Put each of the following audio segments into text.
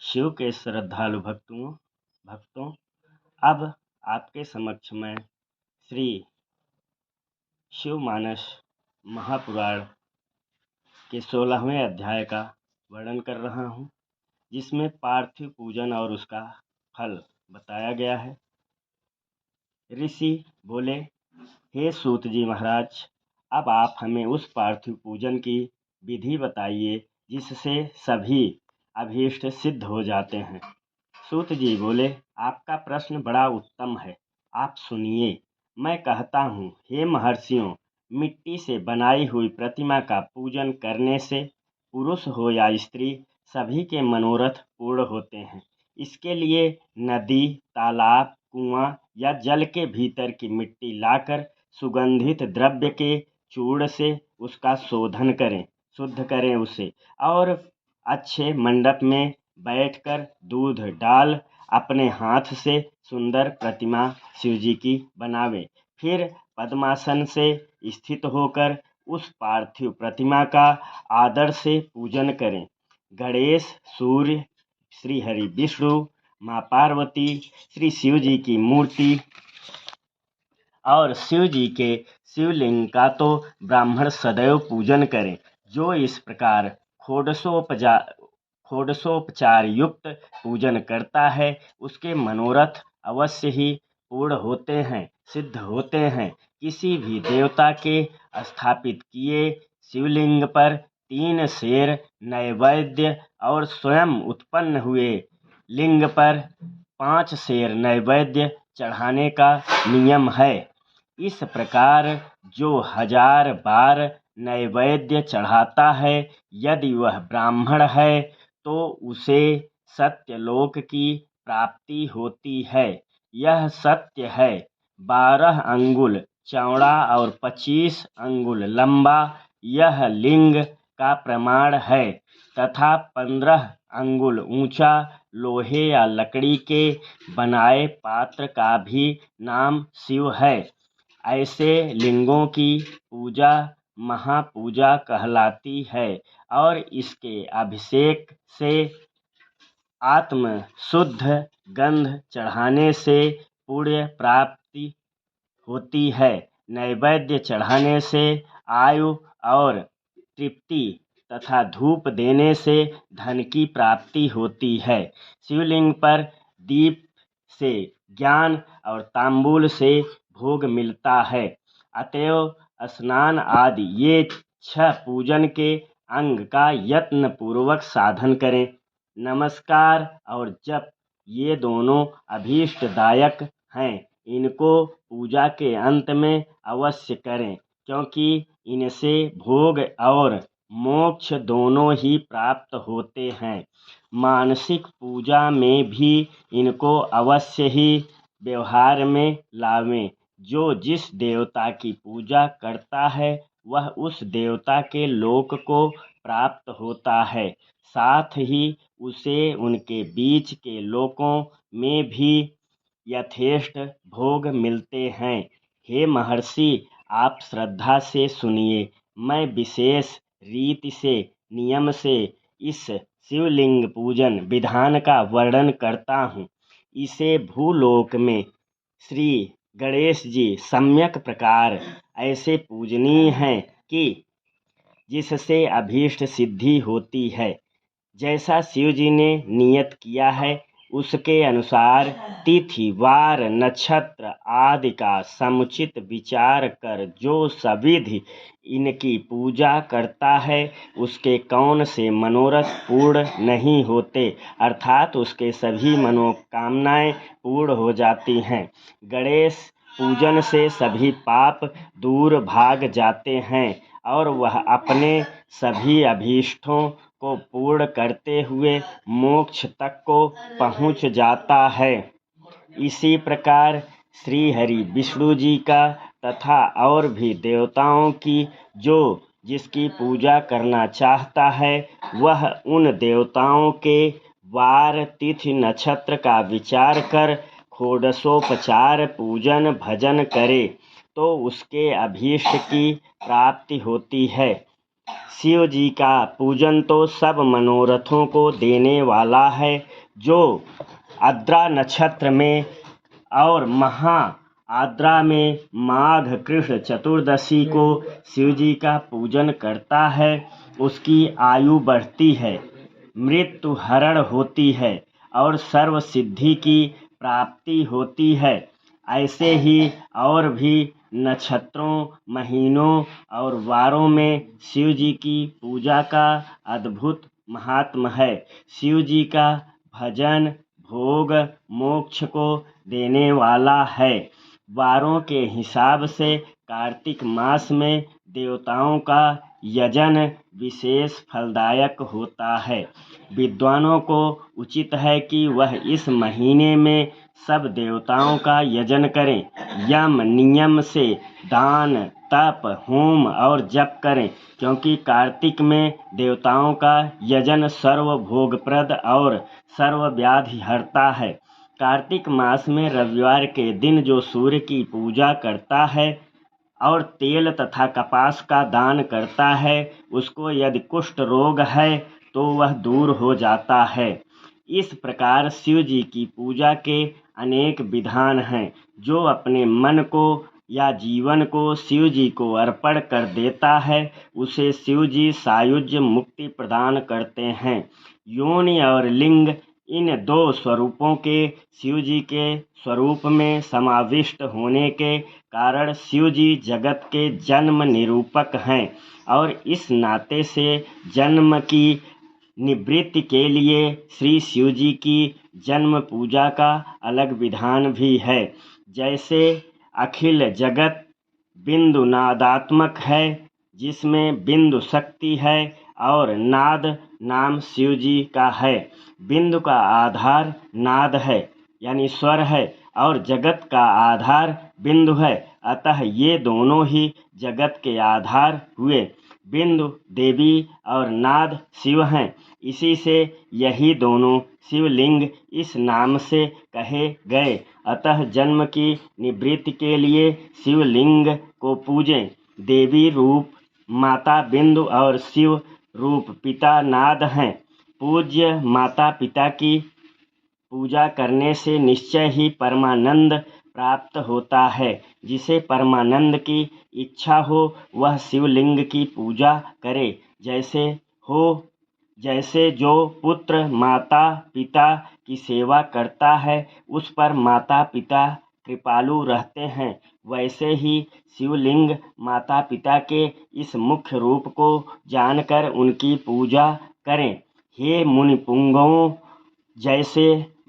शिव के श्रद्धालु भक्तों अब आपके समक्ष मैं श्री शिवमानस महापुराण के 16वें अध्याय का वर्णन कर रहा हूँ, जिसमें पार्थिव पूजन और उसका फल बताया गया है। ऋषि बोले, हे सूत जी महाराज, अब आप हमें उस पार्थिव पूजन की विधि बताइए जिससे सभी अभीष्ट सिद्ध हो जाते हैं। सूत जी बोले, आपका प्रश्न बड़ा उत्तम है, आप सुनिए। मैं कहता हूँ, हे महर्षियों, मिट्टी से बनाई हुई प्रतिमा का पूजन करने से पुरुष हो या स्त्री सभी के मनोरथ पूर्ण होते हैं। इसके लिए नदी, तालाब, कुआं या जल के भीतर की मिट्टी लाकर सुगंधित द्रव्य के चूर्ण से उसका शोधन करें, शुद्ध करें उसे, और अच्छे मंडप में बैठकर दूध डाल अपने हाथ से सुंदर प्रतिमा शिवजी की बनावें। फिर पद्मासन से स्थित होकर उस पार्थिव प्रतिमा का आदर से पूजन करें। गणेश, सूर्य, श्री हरि विष्णु, माँ पार्वती, श्री शिव जी की मूर्ति और शिव जी के शिवलिंग का तो ब्राह्मण सदैव पूजन करें। जो इस प्रकार षोडशोपचार युक्त पूजन करता है, उसके मनोरथ अवश्य ही पूर्ण होते हैं, सिद्ध होते हैं। किसी भी देवता के स्थापित किए शिवलिंग पर 3 शेर नैवेद्य और स्वयं उत्पन्न हुए लिंग पर 5 शेर नैवेद्य चढ़ाने का नियम है। इस प्रकार जो 1000 बार नैवेद्य चढ़ाता है, यदि वह ब्राह्मण है तो उसे सत्यलोक की प्राप्ति होती है। यह सत्य है। 12 अंगुल चौड़ा और 25 अंगुल लंबा यह लिंग का प्रमाण है तथा 15 अंगुल ऊंचा लोहे या लकड़ी के बनाए पात्र का भी नाम शिव है। ऐसे लिंगों की पूजा महापूजा कहलाती है और इसके अभिषेक से आत्म शुद्ध गंध चढ़ाने से पुण्य प्राप्ति होती है। नैवेद्य चढ़ाने से आयु और तृप्ति तथा धूप देने से धन की प्राप्ति होती है। शिवलिंग पर दीप से ज्ञान और तांबूल से भोग मिलता है। अतएव स्नान आदि ये 6 पूजन के अंग का यत्न पूर्वक साधन करें। नमस्कार और जप ये दोनों अभीष्टदायक हैं। इनको पूजा के अंत में अवश्य करें, क्योंकि इनसे भोग और मोक्ष दोनों ही प्राप्त होते हैं। मानसिक पूजा में भी इनको अवश्य ही व्यवहार में लावें। जो जिस देवता की पूजा करता है, वह उस देवता के लोक को प्राप्त होता है। साथ ही उसे उनके बीच के लोकों में भी यथेष्ट भोग मिलते हैं। हे महर्षि, आप श्रद्धा से सुनिए। मैं विशेष रीति से नियम से इस शिवलिंग पूजन विधान का वर्णन करता हूँ। इसे भूलोक में श्री गणेश जी सम्यक प्रकार ऐसे पूजनीय हैं कि जिससे अभीष्ट सिद्धि होती है। जैसा शिव जी ने नियत किया है, उसके अनुसार तिथि, वार, नक्षत्र आदि का समुचित विचार कर जो सविधि इनकी पूजा करता है, उसके कौन से मनोरथ पूर्ण नहीं होते, अर्थात उसके सभी मनोकामनाएं पूर्ण हो जाती हैं। गणेश पूजन से सभी पाप दूर भाग जाते हैं और वह अपने सभी अभीष्टों को पूर्ण करते हुए मोक्ष तक को पहुँच जाता है। इसी प्रकार श्री हरि विष्णु जी का तथा और भी देवताओं की जो जिसकी पूजा करना चाहता है, वह उन देवताओं के वार, तिथि, नक्षत्र का विचार कर षोडशोपचार पूजन भजन करे तो उसके अभीष्ट की प्राप्ति होती है। शिव जी का पूजन तो सब मनोरथों को देने वाला है। जो आद्रा नक्षत्र में और महा आद्रा में माघ कृष्ण चतुर्दशी को शिव जी का पूजन करता है, उसकी आयु बढ़ती है, मृत्यु हरण होती है और सर्व सिद्धि की प्राप्ति होती है। ऐसे ही और भी नक्षत्रों, महीनों और वारों में शिव जी की पूजा का अद्भुत महात्म्य है। शिव जी का भजन भोग मोक्ष को देने वाला है। वारों के हिसाब से कार्तिक मास में देवताओं का यजन विशेष फलदायक होता है। विद्वानों को उचित है कि वह इस महीने में सब देवताओं का यजन करें, यम नियम से दान तप होम और जप करें, क्योंकि कार्तिक में देवताओं का यजन सर्व भोगप्रद और सर्व व्याधि हरता है। कार्तिक मास में रविवार के दिन जो सूर्य की पूजा करता है और तेल तथा कपास का दान करता है, उसको यदि कुष्ठ रोग है तो वह दूर हो जाता है। इस प्रकार शिव जी की पूजा के अनेक विधान हैं। जो अपने मन को या जीवन को शिव जी को अर्पण कर देता है, उसे शिव जी सायुज्य मुक्ति प्रदान करते हैं। योनि और लिंग, इन दो स्वरूपों के शिव जी के स्वरूप में समाविष्ट होने के कारण शिव जी जगत के जन्म निरूपक हैं और इस नाते से जन्म की निवृत्ति के लिए श्री शिव जी की जन्म पूजा का अलग विधान भी है। जैसे अखिल जगत बिंदु नादात्मक है, जिसमें बिंदु शक्ति है और नाद नाम शिव जी का है। बिंदु का आधार नाद है यानी स्वर है और जगत का आधार बिंदु है, अतः ये दोनों ही जगत के आधार हुए। बिंदु देवी और नाद शिव हैं, इसी से यही दोनों शिवलिंग इस नाम से कहे गए। अतः जन्म की निवृत्ति के लिए शिवलिंग को पूजें। देवी रूप माता बिंदु और शिव रूप पिता नाद हैं। पूज्य माता पिता की पूजा करने से निश्चय ही परमानंद प्राप्त होता है। जिसे परमानंद की इच्छा हो वह शिवलिंग की पूजा करे। जैसे जो पुत्र माता पिता की सेवा करता है उस पर माता पिता कृपालु रहते हैं, वैसे ही शिवलिंग माता पिता के इस मुख्य रूप को जानकर उनकी पूजा करें। हे मुनिपुंगवों, जैसे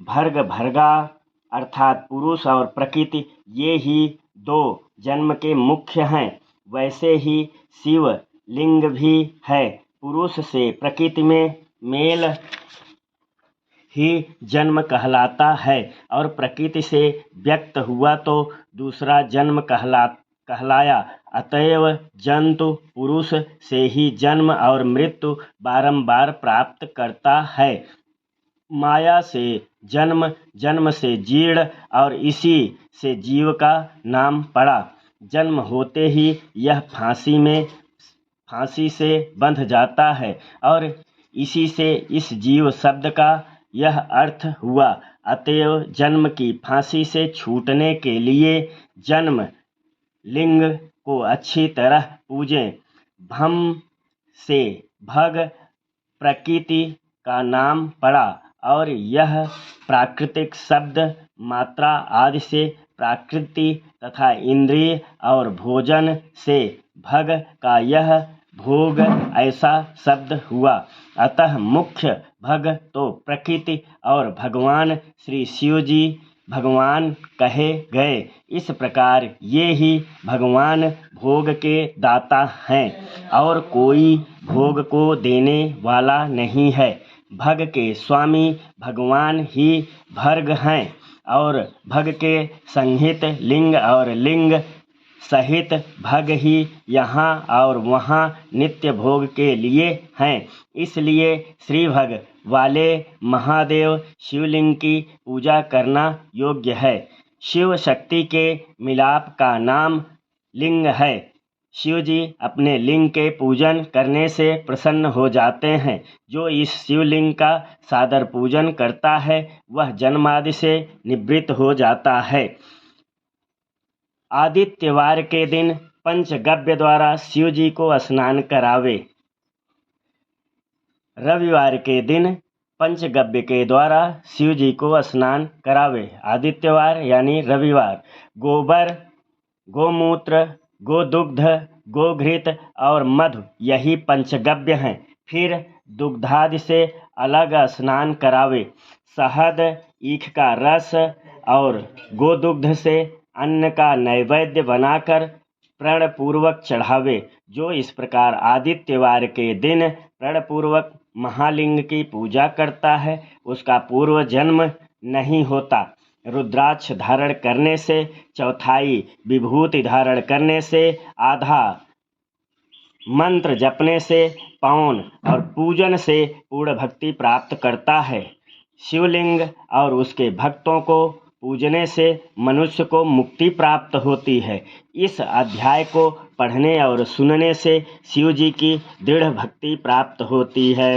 भर्ग भर्गा अर्थात पुरुष और प्रकृति ये ही दो जन्म के मुख्य हैं, वैसे ही शिव लिंग भी है। पुरुष से प्रकृति में मेल ही जन्म कहलाता है और प्रकृति से व्यक्त हुआ तो दूसरा जन्म कहलाया। अतएव जंतु पुरुष से ही जन्म और मृत्यु बारंबार प्राप्त करता है। माया से जन्म, जन्म से जीर्ण और इसी से जीव का नाम पड़ा। जन्म होते ही यह फांसी से बंध जाता है और इसी से इस जीव शब्द का यह अर्थ हुआ। अतएव जन्म की फांसी से छूटने के लिए जन्म लिंग को अच्छी तरह पूजें। भम से भग प्रकृति का नाम पड़ा और यह प्राकृतिक शब्द मात्रा आदि से प्राकृति तथा इंद्रिय और भोजन से भग का यह भोग ऐसा शब्द हुआ। अतः मुख्य भग तो प्रकृति और भगवान श्री शिव जी भगवान कहे गए। इस प्रकार ये ही भगवान भोग के दाता हैं और कोई भोग को देने वाला नहीं है। भग के स्वामी भगवान ही भर्ग हैं और भग के संहित लिंग और लिंग सहित भग ही यहाँ और वहाँ नित्य भोग के लिए हैं। इसलिए श्री भग वाले महादेव शिवलिंग की पूजा करना योग्य है। शिव शक्ति के मिलाप का नाम लिंग है। शिव जी अपने लिंग के पूजन करने से प्रसन्न हो जाते हैं। जो इस शिवलिंग का सादर पूजन करता है वह जन्मादि से निवृत्त हो जाता है। आदित्यवार के दिन पंचगव्य द्वारा शिव जी को स्नान करावे। रविवार के दिन पंचगव्य के द्वारा शिव जी को स्नान करावे। आदित्यवार यानी रविवार गोबर, गोमूत्र, गोदुग्ध, गोघृत और मधु यही पंचगव्य हैं। फिर दुग्धादि से अलग स्नान करावे। शहद, ईख का रस और गोदुग्ध से अन्न का नैवेद्य बनाकर प्रणपूर्वक चढ़ावे। जो इस प्रकार आदित्यवार के दिन प्रणपूर्वक महालिंग की पूजा करता है उसका पूर्व जन्म नहीं होता। रुद्राक्ष धारण करने से, चौथाई विभूति धारण करने से, आधा मंत्र जपने से, पौन और पूजन से पूर्ण भक्ति प्राप्त करता है। शिवलिंग और उसके भक्तों को पूजने से मनुष्य को मुक्ति प्राप्त होती है। इस अध्याय को पढ़ने और सुनने से शिव जी की दृढ़ भक्ति प्राप्त होती है।